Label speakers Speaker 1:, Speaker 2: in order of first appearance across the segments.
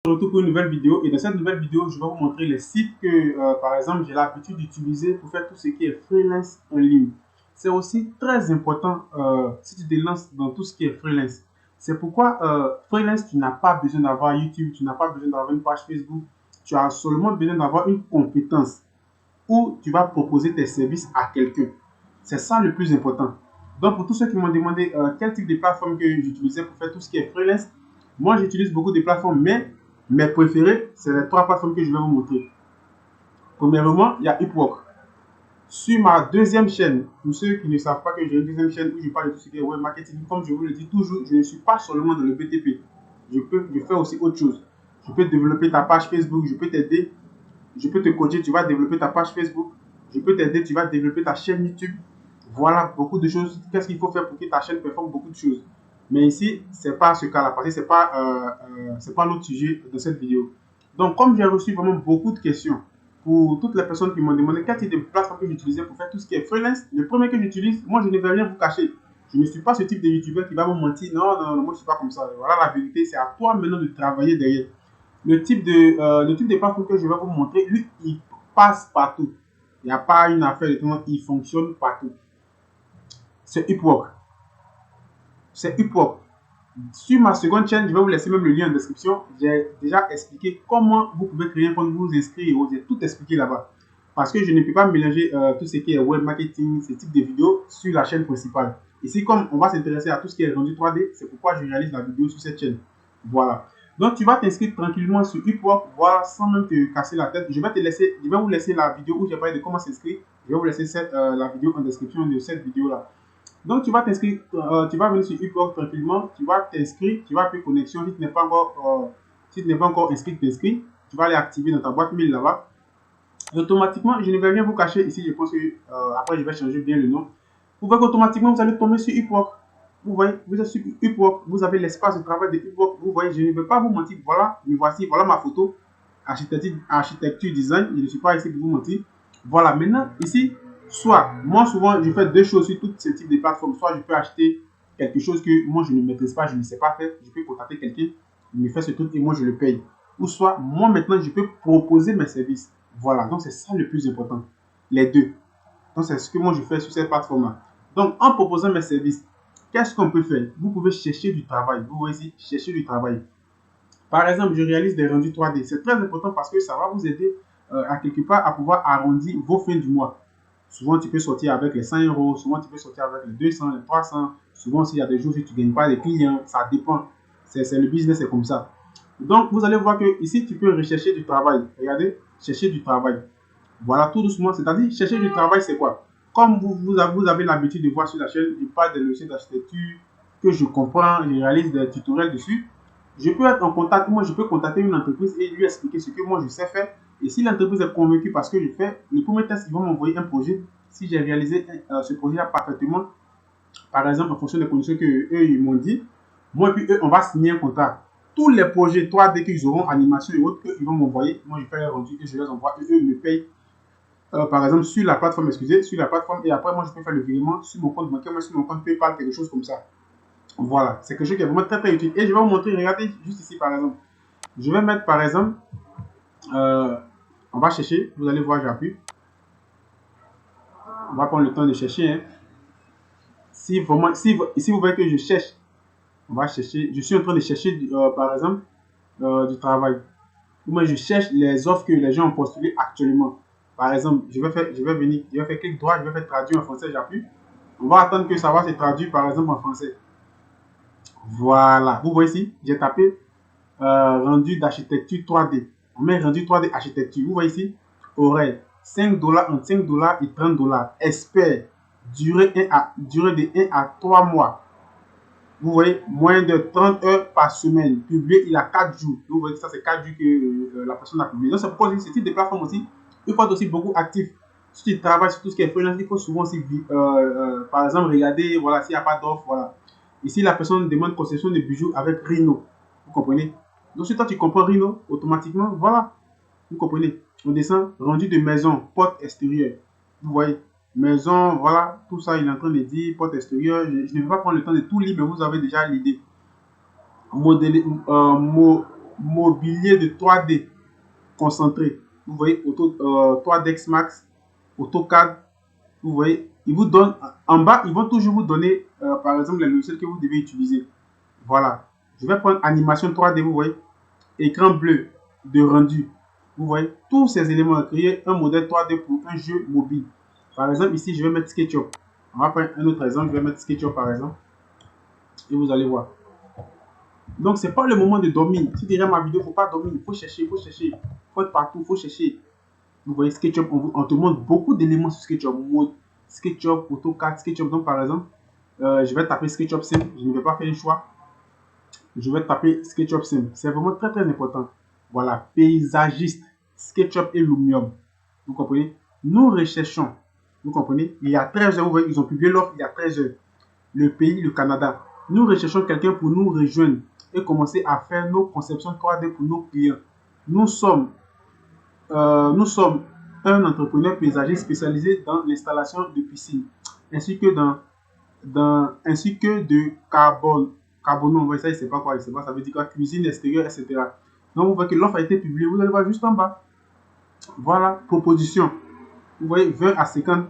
Speaker 1: Retour pour une nouvelle vidéo et dans cette nouvelle vidéo je vais vous montrer les sites que par exemple j'ai l'habitude d'utiliser pour faire tout ce qui est freelance en ligne. C'est aussi très important si tu te lances dans tout ce qui est freelance. C'est pourquoi freelance, tu n'as pas besoin d'avoir YouTube, tu n'as pas besoin d'avoir une page Facebook, tu as seulement besoin d'avoir une compétence où tu vas proposer tes services à quelqu'un. C'est ça le plus important. Donc pour tous ceux qui m'ont demandé quel type de plateforme que j'utilisais pour faire tout ce qui est freelance, moi j'utilise beaucoup de plateformes, mais mes préférés, c'est les trois plateformes que je vais vous montrer. Premièrement, il y a Upwork. Sur ma deuxième chaîne, pour ceux qui ne savent pas que j'ai une deuxième chaîne où je parle de tout ce qui est web marketing, comme je vous le dis toujours, je ne suis pas seulement dans le BTP. Je fais aussi autre chose. Je peux développer ta page Facebook, je peux t'aider, je peux te coacher, tu vas développer ta page Facebook, je peux t'aider, tu vas développer ta chaîne YouTube. Voilà beaucoup de choses. Qu'est-ce qu'il faut faire pour que ta chaîne performe? Beaucoup de choses. Mais ici, c'est pas ce cas-là, parce que c'est pas notre sujet de cette vidéo. Donc, comme j'ai reçu vraiment beaucoup de questions pour toutes les personnes qui m'ont demandé quel type de plateforme que j'utilisais pour faire tout ce qui est freelance, le premier que j'utilise, moi je ne vais rien vous cacher. Je ne suis pas ce type de youtubeur qui va vous mentir. Non, non, non, moi je ne suis pas comme ça. Voilà la vérité, c'est à toi maintenant de travailler derrière. Le type de plateforme que je vais vous montrer, lui, il passe partout. Il n'y a pas une affaire de temps, il fonctionne partout. C'est Upwork. C'est Upwork. Sur ma seconde chaîne, je vais vous laisser même le lien en description. J'ai déjà expliqué comment vous pouvez créer un compte, vous inscrire. J'ai tout expliqué là-bas. Parce que je ne peux pas mélanger tout ce qui est web marketing, ce type de vidéos sur la chaîne principale. Ici, comme on va s'intéresser à tout ce qui est rendu 3D, c'est pourquoi je réalise la vidéo sur cette chaîne. Voilà. Donc, tu vas t'inscrire tranquillement sur Upwork, voilà, sans même te casser la tête. Je vais vous laisser la vidéo où j'ai parlé de comment s'inscrire. Je vais vous laisser la vidéo en description de cette vidéo-là. Donc, tu vas t'inscrire, tu vas venir sur Upwork tranquillement, tu vas t'inscrire, tu vas appuyer connexion. Si tu n'es pas encore inscrit, t'inscris. Tu vas aller activer dans ta boîte mail là-bas. Automatiquement, je ne vais rien vous cacher ici. Je pense que après, je vais changer bien le nom. Vous voyez qu'automatiquement, vous allez tomber sur Upwork. Vous voyez, vous êtes sur Upwork, vous avez l'espace de travail de Upwork. Vous voyez, je ne vais pas vous mentir. Voilà, me voici, voilà ma photo. Architecture design. Je ne suis pas ici pour vous mentir. Voilà, maintenant, ici, soit, moi souvent, je fais deux choses sur tous ces types de plateformes. Soit je peux acheter quelque chose que moi je ne maîtrise pas, je ne sais pas faire. Je peux contacter quelqu'un, il me fait ce truc et moi je le paye. Ou soit, moi maintenant, je peux proposer mes services. Voilà, donc c'est ça le plus important. Les deux. Donc c'est ce que moi je fais sur cette plateforme-là. Donc en proposant mes services, qu'est-ce qu'on peut faire? Vous pouvez chercher du travail. Vous voyez ici, chercher du travail. Par exemple, je réalise des rendus 3D. C'est très important parce que ça va vous aider à quelque part à pouvoir arrondir vos fins du mois. Souvent, tu peux sortir avec les 100 euros, souvent, tu peux sortir avec les 200, les 300. Souvent, s'il y a des jours où tu ne gagnes pas les clients, ça dépend. C'est le business, c'est comme ça. Donc, vous allez voir que ici, tu peux rechercher du travail. Regardez, chercher du travail. Voilà, tout doucement. C'est-à-dire, chercher du travail, c'est quoi? Comme vous avez l'habitude de voir sur la chaîne, je parle des logiciels d'architecture que je comprends, je réalise des tutoriels dessus. Je peux être en contact, moi je peux contacter une entreprise et lui expliquer ce que moi je sais faire. Et si l'entreprise est convaincue parce que je fais, le premier test, ils vont m'envoyer un projet. Si j'ai réalisé ce projet-là parfaitement, par exemple en fonction des conditions que eux ils m'ont dit, moi et puis eux, on va signer un contrat. Tous les projets 3D qu'ils auront, animation et autres, ils vont m'envoyer, moi je fais les rendus et je les envoie et eux me payent. Par exemple sur la plateforme, excusez, sur la plateforme et après moi je peux faire le virement sur mon compte bancaire, sur mon compte PayPal, quelque chose comme ça. Voilà, c'est quelque chose qui est vraiment très très utile. Et je vais vous montrer, regardez juste ici par exemple. Je vais mettre par exemple, on va chercher, vous allez voir, j'appuie. On va prendre le temps de chercher. Hein. Si vraiment, si vous voyez que je cherche, on va chercher, je suis en train de chercher par exemple du travail. Moi je cherche les offres que les gens ont postulées actuellement. Par exemple, je vais faire clic droit, je vais faire traduire en français, j'appuie. On va attendre que ça va se traduire par exemple en français. Voilà, vous voyez ici, j'ai tapé rendu d'architecture 3D. On met rendu 3D architecture. Vous voyez ici, horaire 5 $ entre 5 $ et 30 $. Expert, durée de 1 à 3 mois. Vous voyez, moins de 30 heures par semaine. Publié, il a 4 jours. Vous voyez que ça, c'est 4 jours que la personne a publié. Donc, c'est pourquoi ce type de plateforme aussi, il faut être aussi beaucoup actif. Si tu travailles sur tout ce qui est freelance, il faut souvent aussi, par exemple, regarder, voilà, s'il n'y a pas d'offre, voilà. Ici, la personne demande concession de bijoux avec Rhino. Vous comprenez? Donc, si toi, tu comprends Rhino, automatiquement, voilà. Vous comprenez? On descend, rendu de maison, porte extérieure. Vous voyez? Maison, voilà, tout ça, il est en train de dire, porte extérieure. Je ne vais pas prendre le temps de tout lire, mais vous avez déjà l'idée. mobilier de 3D concentré. Vous voyez, 3Dex Max, AutoCAD. Vous voyez, ils vous donnent en bas, ils vont toujours vous donner, par exemple, les logiciels que vous devez utiliser. Voilà. Je vais prendre animation 3D, vous voyez, écran bleu de rendu. Vous voyez, tous ces éléments, créer un modèle 3D pour un jeu mobile. Par exemple, ici, je vais mettre SketchUp. On va prendre un autre exemple, je vais mettre SketchUp par exemple. Et vous allez voir. Donc, c'est pas le moment de dormir. Si tu regardes ma vidéo, il ne faut pas dormir. Il faut chercher, il faut chercher. Il faut être partout, il faut chercher. Vous voyez, SketchUp, on te montre beaucoup d'éléments sur SketchUp. Mode, SketchUp, AutoCAD, SketchUp. Donc, par exemple, je vais taper SketchUp Sim. Je ne vais pas faire un choix. Je vais taper SketchUp Sim. C'est vraiment très, très important. Voilà, paysagiste, SketchUp et Lumium. Vous comprenez? Nous recherchons. Vous comprenez? Il y a 13 heures, vous voyez, ils ont publié l'offre il y a 13 heures. Le pays, le Canada. Nous recherchons quelqu'un pour nous rejoindre et commencer à faire nos conceptions 3D pour nos clients. Nous sommes un entrepreneur paysager spécialisé dans l'installation de piscines ainsi que ainsi que de carbono. Vous voyez ça, il ne sait pas quoi, il sait pas, ça veut dire quoi, cuisine extérieure, etc. Donc vous voyez que l'offre a été publiée, vous allez voir juste en bas. Voilà, proposition. Vous voyez 20 à 50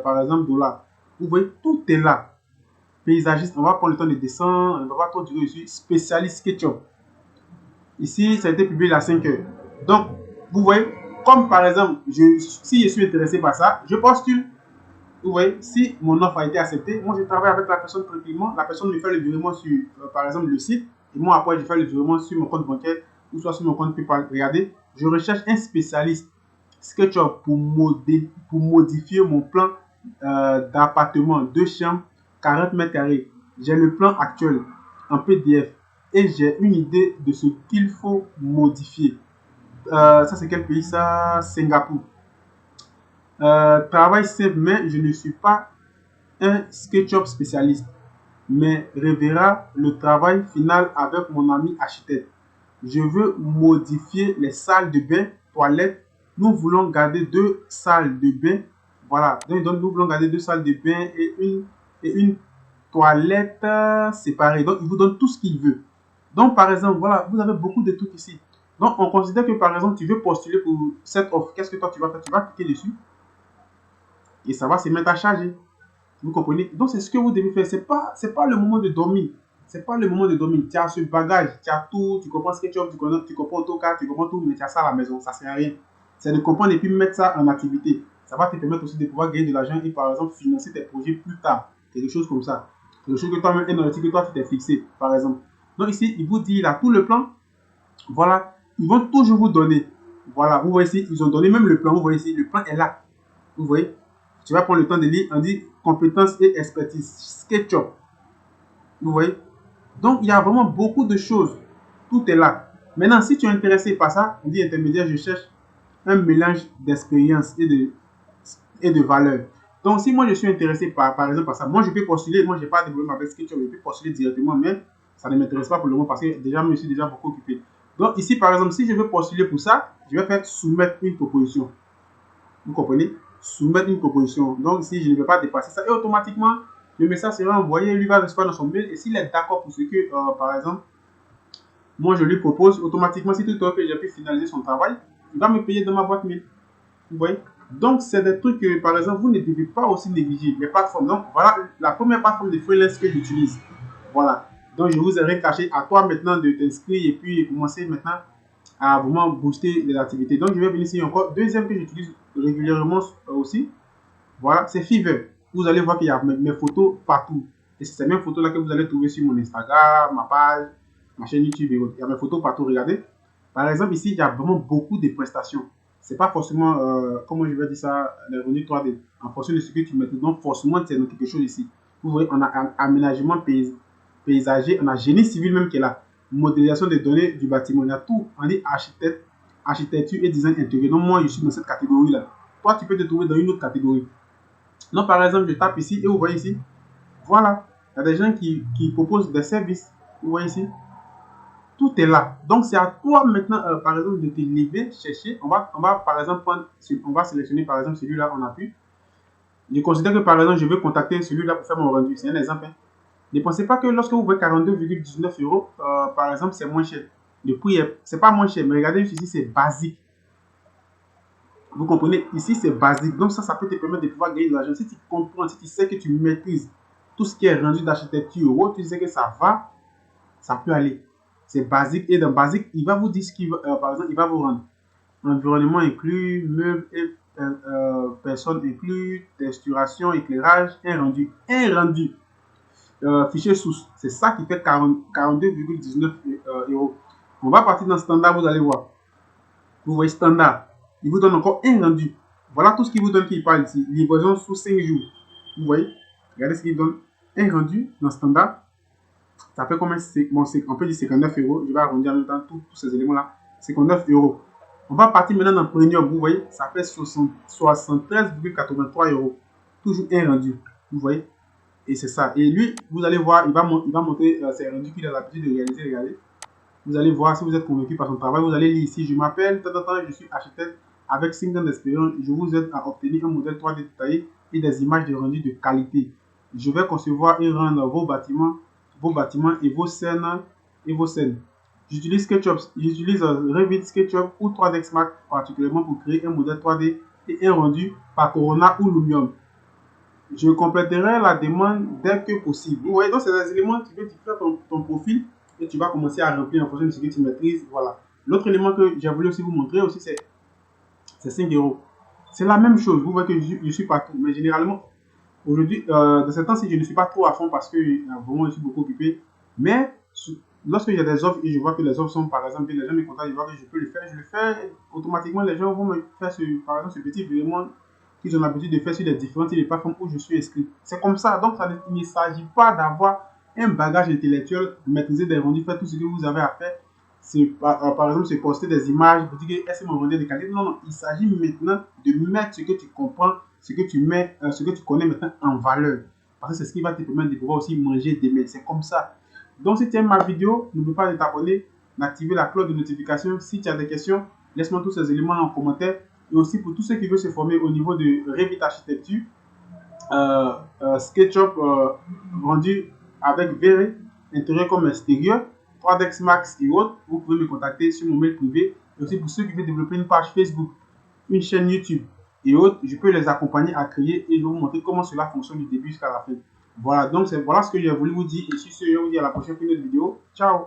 Speaker 1: par exemple dollars. Vous voyez, tout est là. Paysagiste, on va prendre le temps de descendre, on va pas trop durer dessus. Spécialiste SketchUp. Ici, ça a été publié à 5 heures. Donc, vous voyez, comme par exemple, si je suis intéressé par ça, je postule. Vous voyez, si mon offre a été acceptée, moi je travaille avec la personne tranquillement. La personne me fait le virement sur, par exemple, le site. Et moi, après, je fais le virement sur mon compte bancaire ou soit sur mon compte PayPal. Regardez, je recherche un spécialiste SketchUp pour modifier mon plan d'appartement, 2 chambres, 40 mètres carrés. J'ai le plan actuel en PDF et j'ai une idée de ce qu'il faut modifier. Ça, c'est quel pays ça? Singapour. Travail simple, mais je ne suis pas un SketchUp spécialiste, mais reverra le travail final avec mon ami architecte. Je veux modifier les salles de bain, toilettes. Nous voulons garder 2 salles de bain. Voilà, donc nous voulons garder 2 salles de bain et une toilette séparée. Donc, il vous donne tout ce qu'il veut. Donc, par exemple, voilà, vous avez beaucoup de trucs ici. Donc, on considère que, par exemple, tu veux postuler pour cette offre. Qu'est-ce que toi, tu vas faire? Tu vas cliquer dessus et ça va se mettre à charger. Vous comprenez? Donc, c'est ce que vous devez faire. C'est pas le moment de dormir. C'est pas le moment de dormir. Tu as ce bagage, tu as tout, tu comprends SketchUp, tu comprends AutoCAD, tu comprends tout, mais tu as ça à la maison. Ça ne sert à rien. C'est de comprendre et puis mettre ça en activité. Ça va te permettre aussi de pouvoir gagner de l'argent et, par exemple, financer tes projets plus tard. Quelque chose comme ça. Quelque chose que toi-même, un objectif que toi, tu t'es fixé, par exemple. Donc, ici, il vous dit là tout le plan. Voilà. Ils vont toujours vous donner. Voilà. Vous voyez ici, ils ont donné même le plan. Vous voyez ici, le plan est là. Vous voyez? Tu vas prendre le temps de lire. On dit compétences et expertise. SketchUp. Vous voyez? Donc, il y a vraiment beaucoup de choses. Tout est là. Maintenant, si tu es intéressé par ça, on dit intermédiaire, je cherche un mélange d'expérience et de valeur. Donc, si moi je suis intéressé par exemple par ça, moi je peux postuler. Moi, je n'ai pas de problème avec SketchUp. Je peux postuler directement, mais ça ne m'intéresse pas pour le moment parce que déjà, je me suis déjà beaucoup occupé. Donc, ici, par exemple, si je veux postuler pour ça, je vais faire soumettre une proposition. Vous comprenez? Soumettre une proposition. Donc, si je ne vais pas dépasser ça, et automatiquement, le message sera envoyé, lui va recevoir dans son mail. Et s'il est d'accord pour ce que, par exemple, moi je lui propose, automatiquement, si tout est ok, j'ai pu finaliser son travail, il va me payer dans ma boîte mail. Vous voyez? Donc, c'est des trucs que, par exemple, vous ne devez pas aussi négliger. Les plateformes. Donc, voilà la première plateforme de freelance que j'utilise. Voilà. Donc, je vous ai rien caché. À toi maintenant de t'inscrire et puis commencer maintenant à vraiment booster les activités. Donc, je vais venir ici encore. Deuxième que j'utilise régulièrement aussi, voilà, c'est Fiverr. Vous allez voir qu'il y a mes photos partout. Et c'est ces mêmes photos-là que vous allez trouver sur mon Instagram, ma page, ma chaîne YouTube et autres. Il y a mes photos partout, regardez. Par exemple, ici, il y a vraiment beaucoup de prestations. C'est pas forcément, comment je vais dire ça, les revenus 3D. En fonction de ce que tu mets. Donc, forcément, c'est dans quelque chose ici. Vous voyez, on a un aménagement paysager, on a génie civil même qui est là. Modélisation des données du bâtiment. Il y a tout. On dit architecture et design intérieur. Donc, moi, je suis dans cette catégorie-là. Toi, tu peux te trouver dans une autre catégorie. Donc, par exemple, je tape ici et vous voyez ici. Voilà. Il y a des gens qui proposent des services. Vous voyez ici. Tout est là. Donc, c'est à toi maintenant, par exemple, de te lever, chercher. On va par exemple, on va sélectionner, par exemple, celui-là, on a pu. Je considère que, par exemple, je veux contacter celui-là pour faire mon rendu. C'est un exemple. Hein. Ne pensez pas que lorsque vous voyez 42,19 €, par exemple, c'est moins cher. Le prix, c'est pas moins cher, mais regardez juste ici, c'est basique. Vous comprenez? Ici, c'est basique. Donc, ça peut te permettre de pouvoir gagner de l'argent. Si tu comprends, si tu sais que tu maîtrises tout ce qui est rendu d'architecture, tu sais que ça va, ça peut aller. C'est basique. Et dans basique, il va vous dire ce qu'il va, par exemple, il va vous rendre environnement inclus, meubles et personnes inclus, texturation, éclairage, un rendu. Un rendu. Fichier source. C'est ça qui fait 42,19 euros. On va partir dans standard, vous allez voir. Vous voyez standard. Il vous donne encore un rendu. Voilà tout ce qu'il vous donne qui parle ici. Livraison sous 5 jours. Vous voyez? Regardez ce qu'il donne. Un rendu dans standard. Ça fait combien? Bon, on peut dire 59 euros. Je vais arrondir en même temps tous ces éléments-là. 59 euros. On va partir maintenant dans premium. Vous voyez? Ça fait 73,83 euros. Toujours un rendu. Vous voyez? Et c'est ça. Et lui, vous allez voir, il va montrer ces rendus qu'il a l'habitude de réaliser. Regardez. Vous allez voir si vous êtes convaincu par son travail. Vous allez lire ici. Je m'appelle, je suis architecte avec 5 ans d'expérience. Je vous aide à obtenir un modèle 3D détaillé et des images de rendu de qualité. Je vais concevoir et rendre vos bâtiments et vos scènes. J'utilise SketchUp, j'utilise Revit, SketchUp ou 3ds Max particulièrement pour créer un modèle 3D et un rendu par Corona ou Lumion. Je compléterai la demande dès que possible. Vous voyez, donc c'est des éléments qui peuvent faire ton profil et tu vas commencer à remplir en fonction de ce que tu maîtrises. Voilà. L'autre élément que j'ai voulu aussi vous montrer aussi, c'est 5 euros. C'est la même chose. Vous voyez que je suis partout. Mais généralement, aujourd'hui, de ce temps-ci, je ne suis pas trop à fond parce que vraiment, je suis beaucoup occupé. Mais lorsque il y a des offres et je vois que les offres sont, par exemple, les gens me contactent, je vois que je peux le faire, je le fais. Automatiquement, les gens vont me faire, par exemple, ce petit virement qu'ils ont l'habitude de faire sur les différentes plateformes où je suis inscrit. C'est comme ça. Donc, il ne s'agit pas d'avoir un bagage intellectuel, maîtriser des rendus, faire tout ce que vous avez à faire. Par exemple, c'est poster des images, vous dire est-ce que mon rendu est de qualité. Non, non, il s'agit maintenant de mettre ce que tu comprends, ce que tu connais maintenant en valeur. Parce que c'est ce qui va te permettre de pouvoir aussi manger demain. C'est comme ça. Donc, si tu aimes ma vidéo, n'oublie pas de t'abonner, d'activer la cloche de notification. Si tu as des questions, laisse-moi tous ces éléments en commentaire. Et aussi pour tous ceux qui veulent se former au niveau de Revit Architecture, SketchUp rendu avec VR, intérieur comme extérieur, 3ds Max et autres, vous pouvez me contacter sur mon mail privé. Et aussi pour ceux qui veulent développer une page Facebook, une chaîne YouTube et autres, je peux les accompagner à créer et je vais vous montrer comment cela fonctionne du début jusqu'à la fin. Voilà, donc voilà ce que j'ai voulu vous dire. Et sur ce, je vous dis à la prochaine vidéo. Ciao!